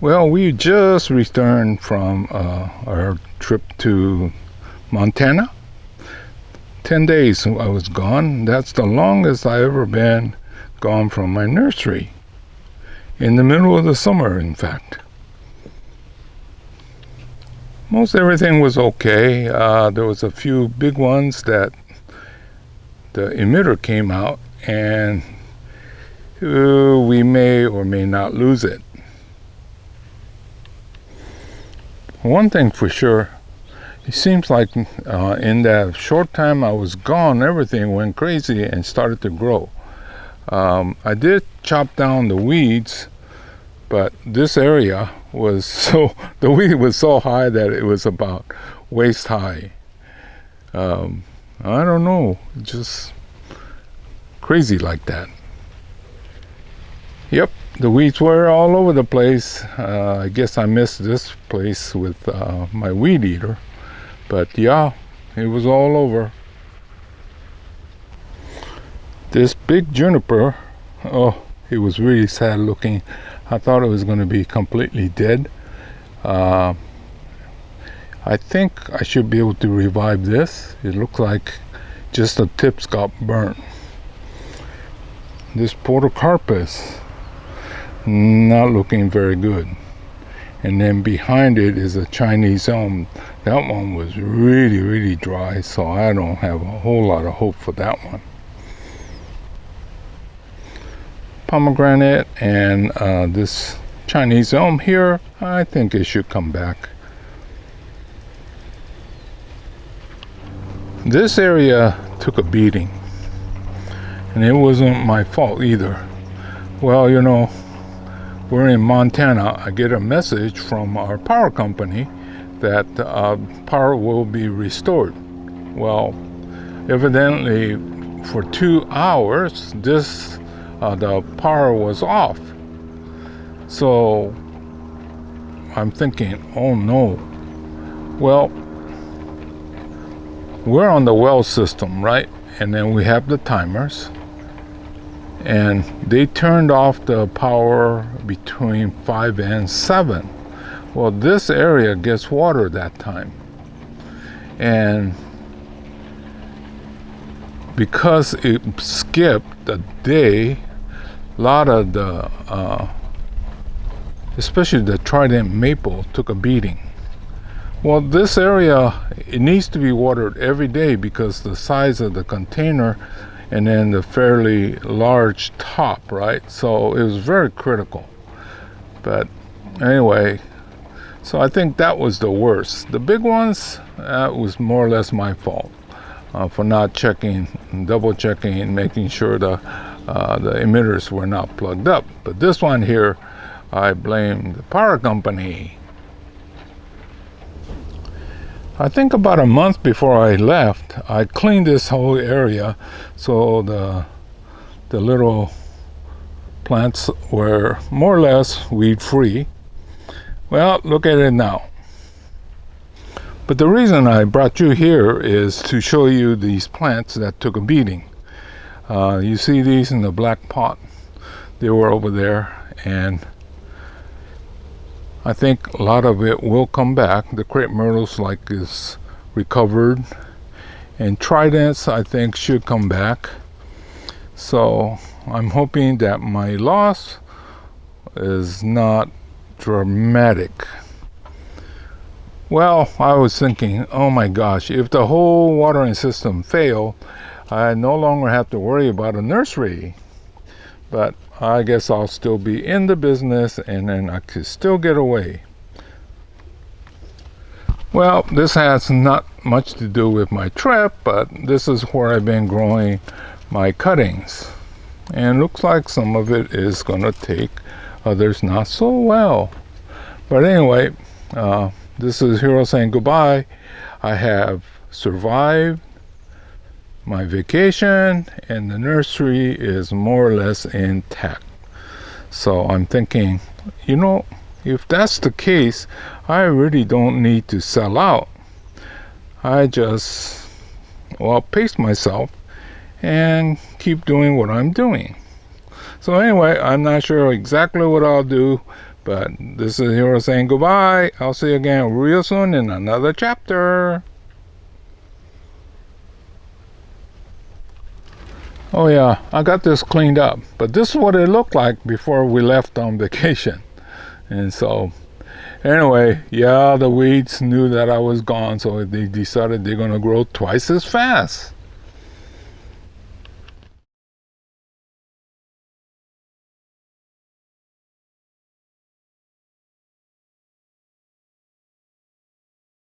Well, we just returned from our trip to Montana. 10 days I was gone. That's the longest I ever been gone from my nursery. In the middle of the summer, in fact. Most everything was okay. There was a few big ones that the emitter came out, and we may or may not lose it. One thing for sure, it seems like in that short time I was gone, everything went crazy and started to grow. I did chop down the weeds, but this area was the weed was so high that it was about waist high. I don't know, just crazy like that. Yep, the weeds were all over the place. I guess I missed this place with my weed eater. But yeah, it was all over. This big juniper, oh, it was really sad looking. I thought it was going to be completely dead. I think I should be able to revive this. It looks like just the tips got burnt. This Podocarpus, not looking very good. And then behind it is a Chinese elm. That one was really dry, so I don't have a whole lot of hope for that one. Pomegranate and this Chinese elm here, I think it should come back. This area took a beating, and it wasn't my fault either. Well, you know, we're in Montana. I get a message from our power company that power will be restored. Well, evidently for 2 hours the power was off. So I'm thinking, oh no. Well, we're on the well system, right? And then we have the timers. And they turned off the power between 5 and 7. Well, this area gets water that time. And because it skipped a day, a lot of the, especially the trident maple, took a beating. Well, this area, it needs to be watered every day because the size of the container and then the fairly large top, right? So it was very critical. But anyway, so I think that was the worst. The big ones, that was more or less my fault for not checking, double checking, and making sure the emitters were not plugged up. But this one here, I blame the power company. I think about a month before I left, I cleaned this whole area so the little plants were more or less weed free. Well, look at it now. But the reason I brought you here is to show you these plants that took a beating. You see these in the black pot? They were over there, and I think a lot of it will come back. The crepe myrtles like is recovered, and tridents I think should come back. So I'm hoping that my loss is not dramatic. Well, I was thinking, oh my gosh, if the whole watering system failed, I no longer have to worry about a nursery. But I guess I'll still be in the business, and then I could still get away. Well, this has not much to do with my trip, but this is where I've been growing my cuttings. And looks like some of it is going to take, others not so well. But anyway, this is Hiro saying goodbye. I have survived my vacation, and the nursery is more or less intact. So I'm thinking, you know, if that's the case, I really don't need to sell out. I just, well, pace myself and keep doing what I'm doing. So anyway, I'm not sure exactly what I'll do, But this is Hero saying goodbye. I'll see you again real soon in another chapter. Oh yeah, I got this cleaned up. But this is what it looked like before we left on vacation. And so, anyway, yeah, the weeds knew that I was gone, so they decided they're going to grow twice as fast.